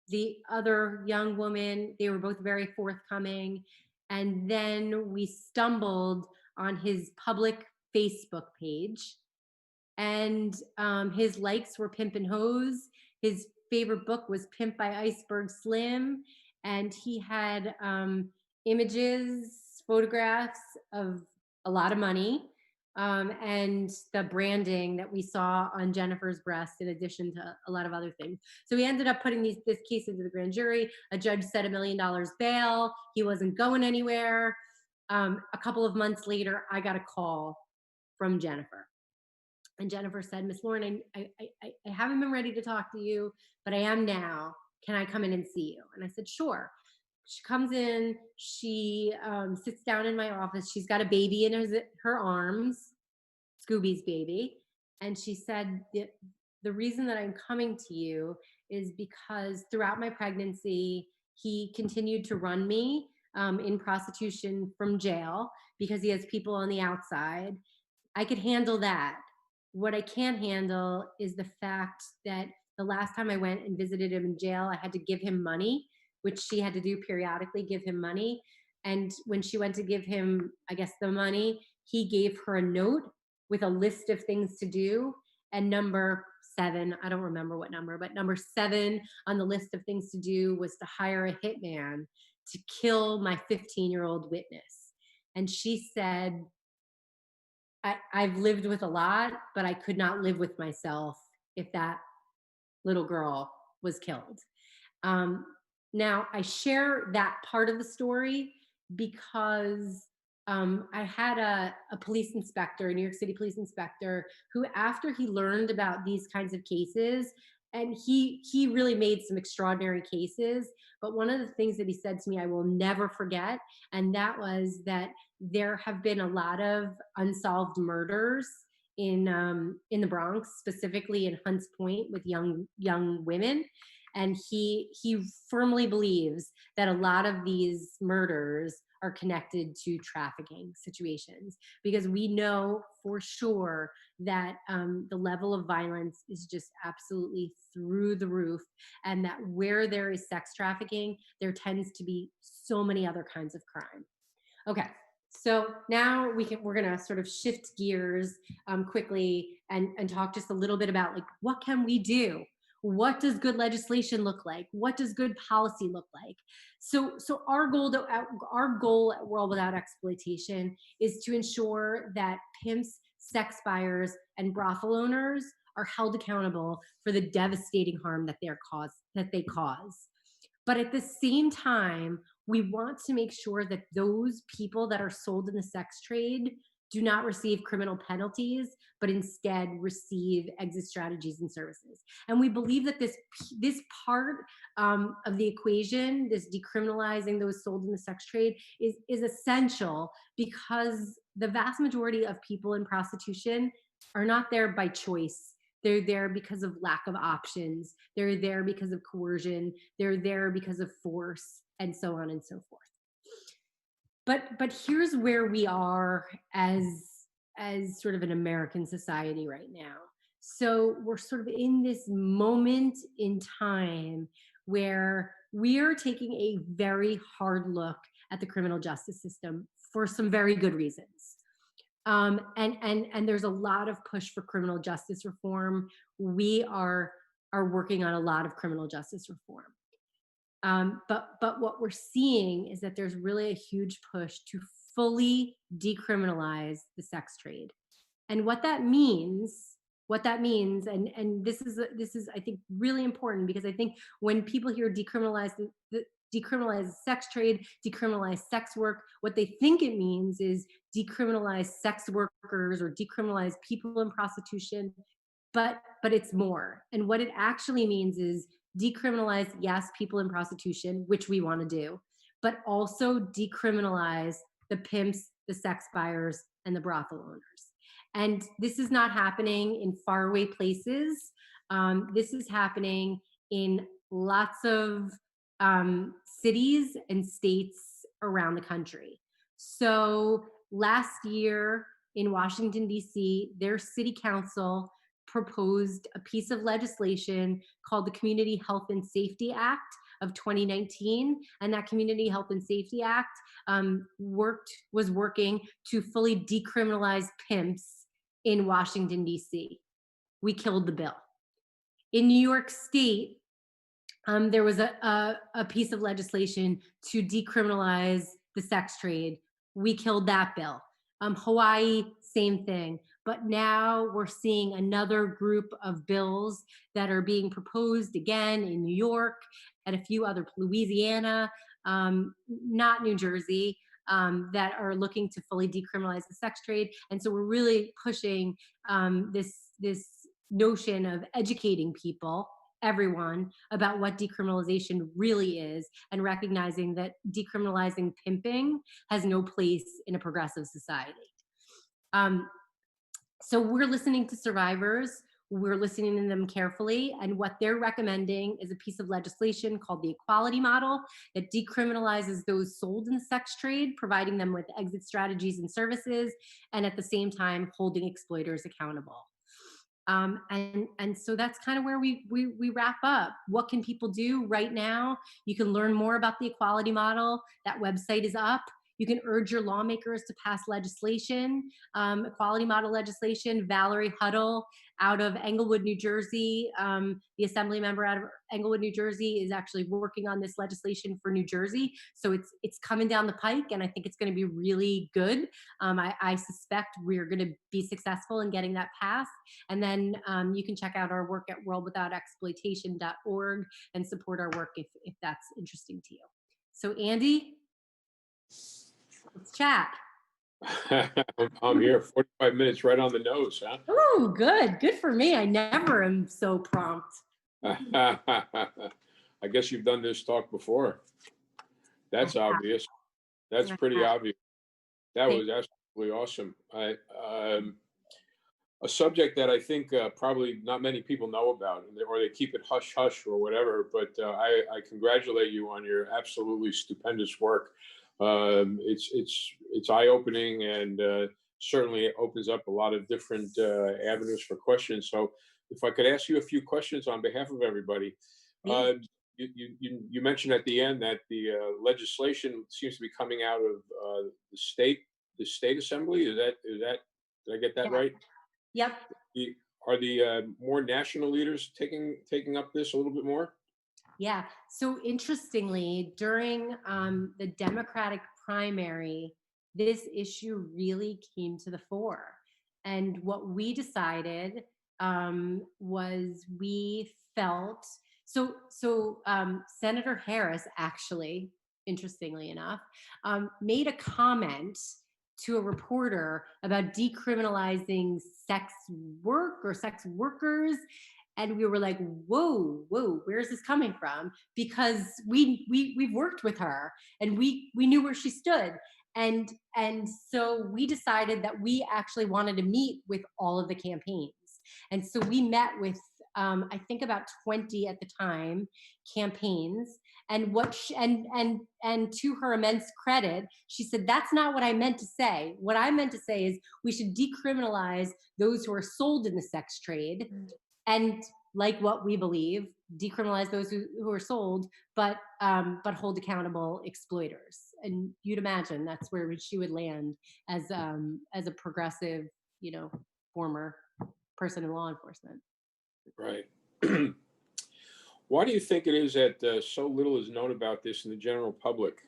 the other young woman. They were both very forthcoming. And then we stumbled on his public Facebook page. And his likes were Pimp and Hose. His favorite book was Pimp by Iceberg Slim. And he had images, photographs of a lot of money, and the branding that we saw on Jennifer's breast, in addition to a lot of other things. So we ended up putting this case into the grand jury. A judge set $1 million bail. He wasn't going anywhere. A couple of months later, I got a call from Jennifer. And Jennifer said, Miss Lauren, I haven't been ready to talk to you, but I am now. Can I come in and see you? And I said, sure. She comes in, she sits down in my office. She's got a baby in her arms, Scooby's baby. And she said, the reason that I'm coming to you is because throughout my pregnancy, he continued to run me in prostitution from jail because he has people on the outside. I could handle that. What I can't handle is the fact that the last time I went and visited him in jail, I had to give him money, which she had to do periodically, give him money. And when she went to give him, I guess, the money, he gave her a note with a list of things to do. And number 7, I don't remember what number, but number 7 on the list of things to do was to hire a hitman to kill my 15-year-old witness. And she said, I've lived with a lot, but I could not live with myself if that little girl was killed. Now, I share that part of the story because I had a police inspector, a New York City police inspector, who after he learned about these kinds of cases, and he really made some extraordinary cases, but one of the things that he said to me I will never forget, and that was that there have been a lot of unsolved murders in the Bronx, specifically in Hunts Point, with young women. And he firmly believes that a lot of these murders are connected to trafficking situations, because we know for sure that the level of violence is just absolutely through the roof, and that where there is sex trafficking, there tends to be so many other kinds of crime. Okay. So now we're going to sort of shift gears quickly and talk just a little bit about, like, what can we do? What does good legislation look like? What does good policy look like? So our goal at World Without Exploitation is to ensure that pimps, sex buyers, and brothel owners are held accountable for the devastating harm that they cause. But at the same time, we want to make sure that those people that are sold in the sex trade do not receive criminal penalties, but instead receive exit strategies and services. And we believe that this part of the equation, this decriminalizing those sold in the sex trade, is essential, because the vast majority of people in prostitution are not there by choice. They're there because of lack of options. They're there because of coercion. They're there because of force, and so on and so forth. But here's where we are as sort of an American society right now. So we're sort of in this moment in time where we are taking a very hard look at the criminal justice system for some very good reasons. And there's a lot of push for criminal justice reform. We are working on a lot of criminal justice reform. But what we're seeing is that there's really a huge push to fully decriminalize the sex trade. And what that means, and this is I think really important, because I think when people hear decriminalize the sex trade, decriminalize sex work, what they think it means is decriminalize sex workers or decriminalize people in prostitution, but it's more. And what it actually means is decriminalize, yes, people in prostitution, which we want to do, but also decriminalize the pimps, the sex buyers, and the brothel owners. And this is not happening in faraway places. This is happening in lots of cities and states around the country. So last year in Washington, D.C., their city council proposed a piece of legislation called the Community Health and Safety Act of 2019. And that Community Health and Safety Act was working to fully decriminalize pimps in Washington, D.C. We killed the bill. In New York State, there was a piece of legislation to decriminalize the sex trade. We killed that bill. Hawaii, same thing. But now we're seeing another group of bills that are being proposed again in New York and a few other, Louisiana, not New Jersey, that are looking to fully decriminalize the sex trade. And so we're really pushing this notion of educating people, everyone, about what decriminalization really is, and recognizing that decriminalizing pimping has no place in a progressive society. So we're listening to survivors, we're listening to them carefully, and what they're recommending is a piece of legislation called the Equality Model that decriminalizes those sold in the sex trade, providing them with exit strategies and services, and at the same time holding exploiters accountable. And so that's kind of where we wrap up. What can people do right now? You can learn more about the Equality Model. That website is up. You can urge your lawmakers to pass legislation, Equality Model legislation. Valerie Huddle out of Englewood, New Jersey, the assembly member out of Englewood, New Jersey, is actually working on this legislation for New Jersey. So it's coming down the pike, and I think it's going to be really good. I suspect we're going to be successful in getting that passed. And then you can check out our work at worldwithoutexploitation.org and support our work if that's interesting to you. So Andy, let's chat. I'm here 45 minutes right on the nose, huh? Oh, good for me. I never am so prompt. I guess you've done this talk before. That's obvious. That's pretty obvious. That was absolutely awesome. A subject that I think probably not many people know about, or they keep it hush hush or whatever, but I congratulate you on your absolutely stupendous work. It's eye-opening, and certainly it opens up a lot of different avenues for questions. So if I could ask you a few questions on behalf of everybody. You mentioned at the end that the legislation seems to be coming out of the state assembly. Is that did I get that right? Yep. Are the more national leaders taking up this a little bit more? Yeah. So interestingly, during the Democratic primary, this issue really came to the fore. And what we decided was we felt, so Senator Harris actually, interestingly enough, made a comment to a reporter about decriminalizing sex work or sex workers. And we were like, whoa, where's this coming from? Because we've worked with her and we knew where she stood. And so we decided that we actually wanted to meet with all of the campaigns. And so we met with, I think about 20 at the time, campaigns. And and to her immense credit, she said, that's not what I meant to say. What I meant to say is we should decriminalize those who are sold in the sex trade. And like what we believe, decriminalize those who are sold, but hold accountable exploiters. And you'd imagine that's where she would land as a progressive, former person in law enforcement. Right. Why do you think it is that so little is known about this in the general public?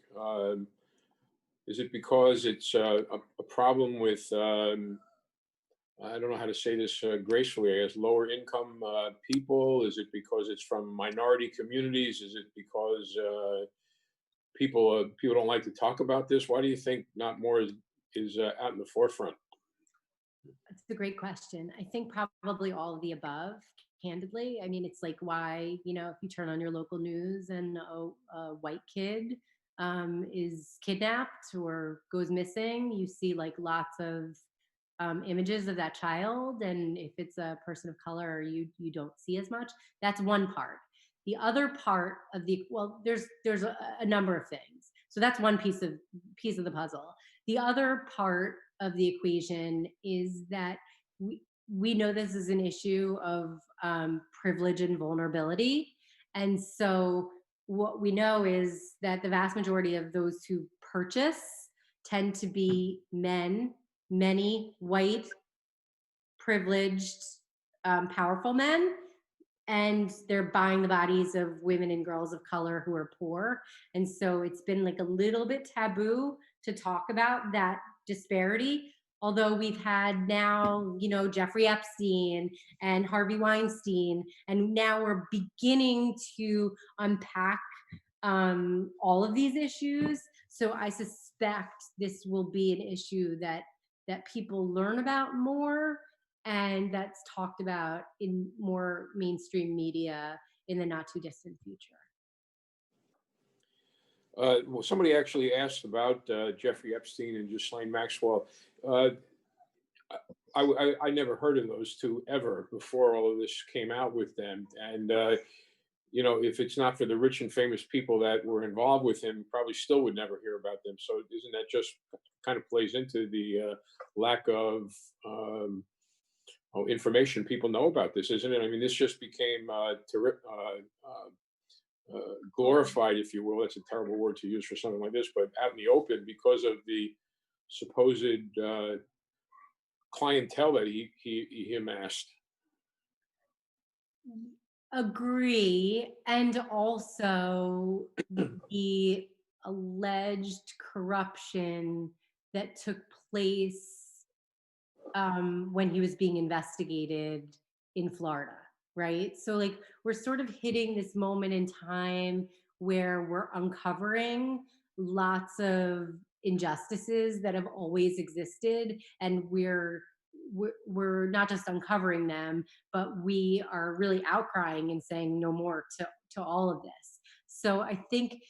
Is it because it's a problem with I don't know how to say this gracefully, I guess, lower income people? Is it because it's from minority communities? Is it because people don't like to talk about this? Why do you think not more is out in the forefront? That's a great question. I think probably all of the above, candidly. I mean, it's like why, if you turn on your local news and a white kid is kidnapped or goes missing, you see like lots of images of that child, and if it's a person of color, you don't see as much. That's one part. The other part of the, well, there's a number of things. So that's one piece of the puzzle. The other part of the equation is that we know this is an issue of privilege and vulnerability. And so what we know is that the vast majority of those who purchase tend to be men, many white, privileged, powerful men, and they're buying the bodies of women and girls of color who are poor. And so it's been like a little bit taboo to talk about that disparity. Although we've had now, Jeffrey Epstein and Harvey Weinstein, and now we're beginning to unpack all of these issues. So I suspect this will be an issue that people learn about more, and that's talked about in more mainstream media in the not too distant future. Well, somebody actually asked about Jeffrey Epstein and Ghislaine Maxwell. I never heard of those two ever before all of this came out with them. And, if it's not for the rich and famous people that were involved with him, probably still would never hear about them. So isn't that just kind of plays into the lack of information people know about this, isn't it? I mean, this just became glorified, if you will. That's a terrible word to use for something like this, but out in the open because of the supposed clientele that he amassed. Agree. And also the alleged corruption that took place when he was being investigated in Florida, right? So like we're sort of hitting this moment in time where we're uncovering lots of injustices that have always existed, and we're not just uncovering them, but we are really outcrying and saying no more to all of this. So I think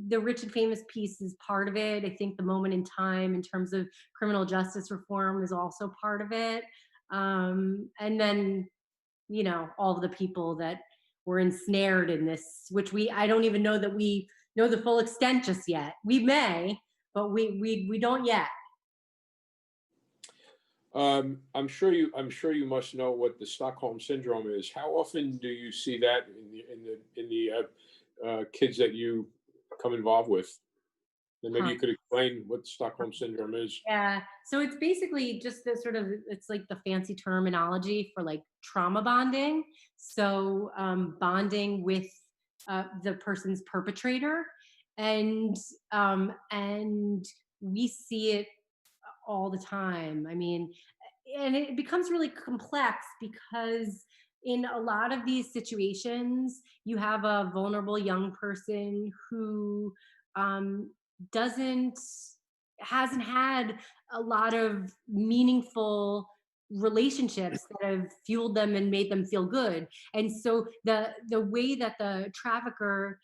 the rich and famous piece is part of it. I think the moment in time in terms of criminal justice reform is also part of it. And then, all of the people that were ensnared in this, which I don't even know that we know the full extent just yet. We may, but we don't yet. I'm sure you must know what the Stockholm Syndrome is. How often do you see that in the kids that you come involved with? And maybe you could explain what Stockholm Syndrome is. Yeah, so it's basically just the sort of, it's like the fancy terminology for like trauma bonding. So bonding with the person's perpetrator, and we see it all the time. I mean, and it becomes really complex because in a lot of these situations, you have a vulnerable young person who hasn't had a lot of meaningful relationships that have fueled them and made them feel good. And so the way that the trafficker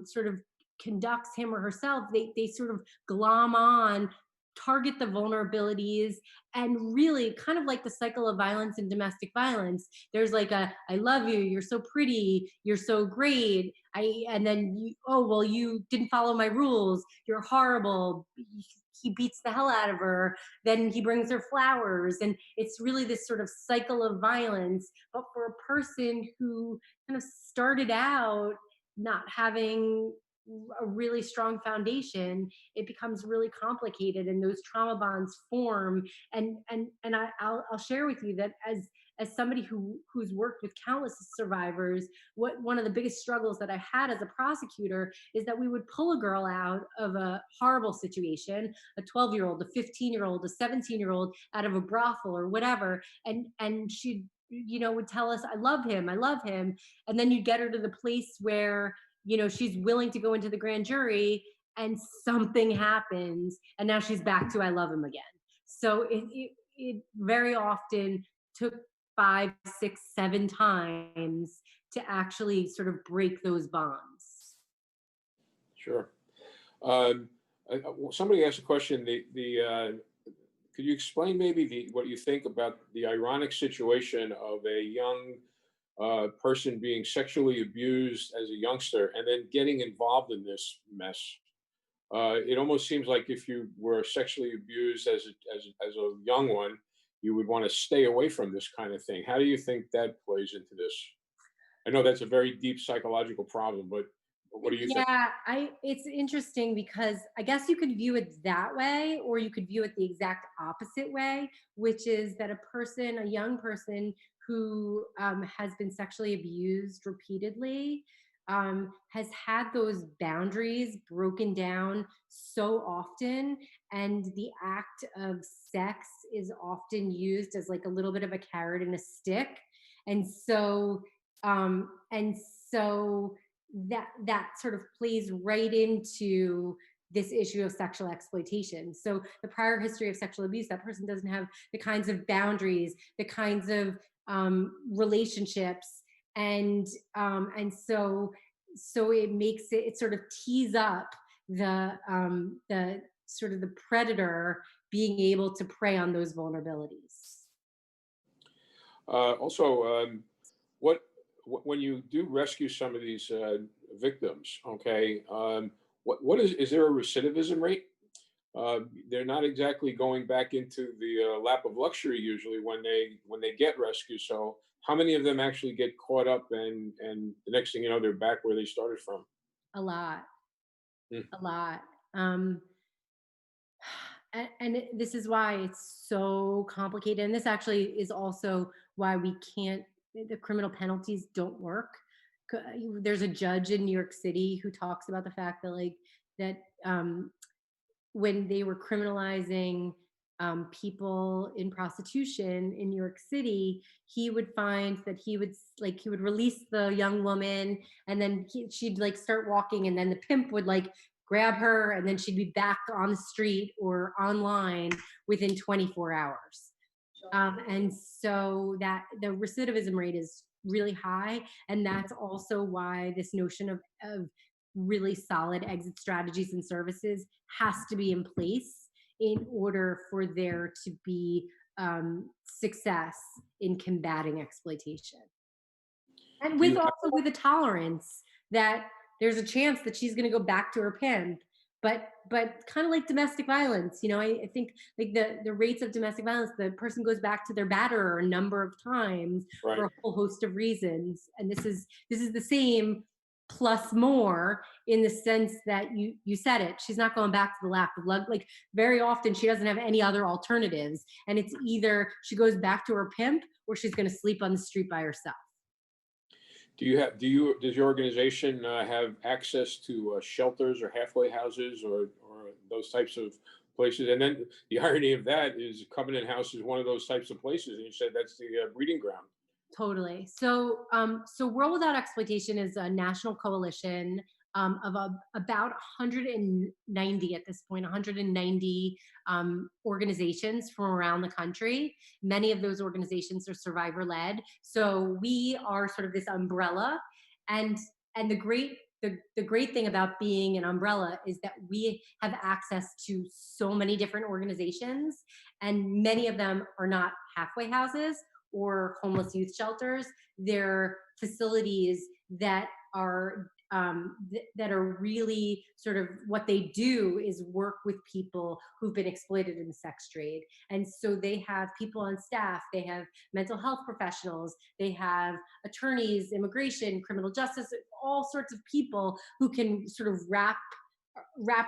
sort of conducts him or herself, they sort of glom on, target the vulnerabilities, and really kind of like the cycle of violence and domestic violence. There's like I love you, you're so pretty, you're so great, and then you didn't follow my rules, you're horrible. He beats the hell out of her, then he brings her flowers, and it's really this sort of cycle of violence. But for a person who kind of started out not having a really strong foundation, it becomes really complicated, and those trauma bonds form. And I'll share with you that as somebody who's worked with countless survivors, one of the biggest struggles that I had as a prosecutor is that we would pull a girl out of a horrible situation, a 12-year-old, a 15-year-old, a 17-year-old, out of a brothel or whatever, and she would tell us, I love him, and then you'd get her to the place where she's willing to go into the grand jury, and something happens, and now she's back to I love him again. So it very often took 5, 6, 7 times to actually sort of break those bonds. Sure. Somebody asked a question. could you explain maybe what you think about the ironic situation of a young person being sexually abused as a youngster and then getting involved in this mess? It almost seems like if you were sexually abused as a young one, you would want to stay away from this kind of thing. How do you think that plays into this? I know that's a very deep psychological problem, but what do you think? Yeah, it's interesting because I guess you could view it that way, or you could view it the exact opposite way, which is that a young person who has been sexually abused repeatedly, has had those boundaries broken down so often, and the act of sex is often used as like a little bit of a carrot and a stick. And so, um, and so that sort of plays right into this issue of sexual exploitation. So the prior history of sexual abuse, that person doesn't have the kinds of boundaries, the kinds of relationships, and so it makes it sort of tees up the sort of the predator being able to prey on those vulnerabilities. Also, what when you do rescue some of these victims, okay, what is there a recidivism rate? They're not exactly going back into the lap of luxury usually when they get rescued. So how many of them actually get caught up and the next thing you know they're back where they started from? A lot, Mm. a lot. This is why it's so complicated. And this actually is also why the criminal penalties don't work. There's a judge in New York City who talks about the fact that when they were criminalizing people in prostitution in New York City, he would find that he would release the young woman, and then she'd like start walking, and then the pimp would like grab her, and then she'd be back on the street or online within 24 hours. And so that the recidivism rate is really high, and that's also why this notion of really solid exit strategies and services has to be in place in order for there to be success in combating exploitation. And Do you also with a tolerance that there's a chance that she's going to go back to her pimp, but kind of like domestic violence, I think like the rates of domestic violence, the person goes back to their batterer a number of times right? for a whole host of reasons, and this is the same plus more, in the sense that you said it, she's not going back to the lap of luxury. Like very often she doesn't have any other alternatives, and it's either she goes back to her pimp or she's going to sleep on the street by herself. Does your organization have access to shelters or halfway houses or those types of places? And then the irony of that is Covenant House is one of those types of places, and you said that's the breeding ground. Totally. So World Without Exploitation is a national coalition of about 190 at this point, 190 organizations from around the country. Many of those organizations are survivor led. So we are sort of this umbrella, and the great thing about being an umbrella is that we have access to so many different organizations, and many of them are not halfway houses or homeless youth shelters. They're facilities that are really sort of, what they do is work with people who've been exploited in the sex trade. And so they have people on staff, they have mental health professionals, they have attorneys, immigration, criminal justice, all sorts of people who can sort of wrap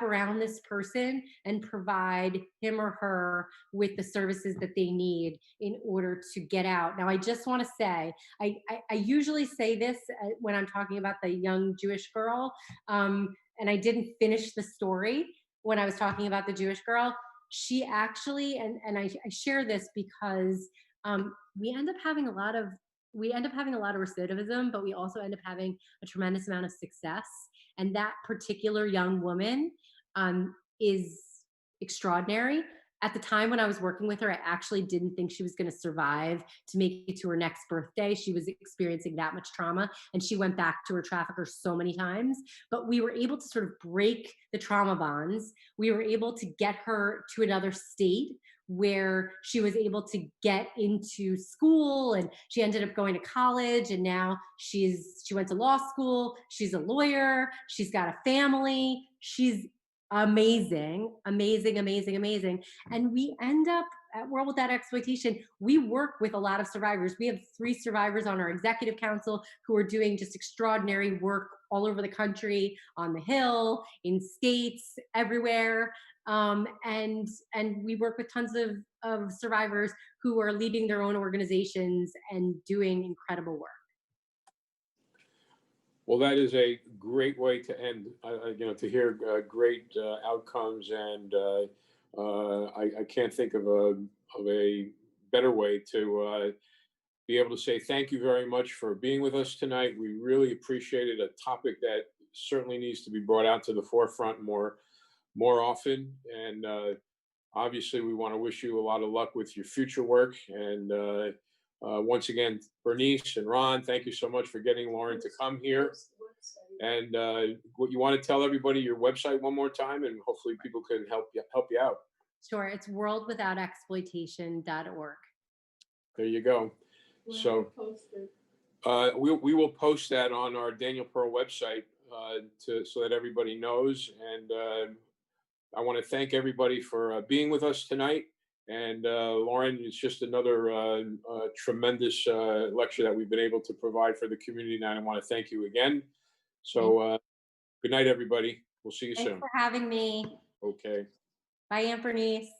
around this person and provide him or her with the services that they need in order to get out. Now, I just want to say, I usually say this when I'm talking about the young Jewish girl, and I didn't finish the story when I was talking about the Jewish girl. She actually, and I share this because we end up having a lot of recidivism, but we also end up having a tremendous amount of success. And that particular young woman is extraordinary. At the time when I was working with her, I actually didn't think she was going to survive to make it to her next birthday. She was experiencing that much trauma, and she went back to her trafficker so many times. But we were able to sort of break the trauma bonds. We were able to get her to another state where she was able to get into school, and she ended up going to college, and now she went to law school. She's a lawyer. She's got a family. She's amazing, amazing, amazing, amazing. And we end up at World Without Exploitation, we work with a lot of survivors. We have 3 survivors on our executive council who are doing just extraordinary work all over the country, on the Hill, in states, everywhere. And we work with tons of survivors who are leading their own organizations and doing incredible work. Well, that is a great way to end, to hear great outcomes, and I can't think of a better way to be able to say thank you very much for being with us tonight. We really appreciated a topic that certainly needs to be brought out to the forefront more often. And obviously, we want to wish you a lot of luck with your future work. And once again, Bernice and Ron, thank you so much for getting Lauren to come here. And what you want to tell everybody your website one more time, and hopefully people can help you out. Sure, it's worldwithoutexploitation.org. There you go. So we will post that on our Daniel Pearl website so that everybody knows. And I want to thank everybody for being with us tonight. And Lauren, it's just another tremendous lecture that we've been able to provide for the community. And I want to thank you again. So good night, everybody. We'll see you soon. Thanks for having me. Okay. Bye, Aunt Bernice.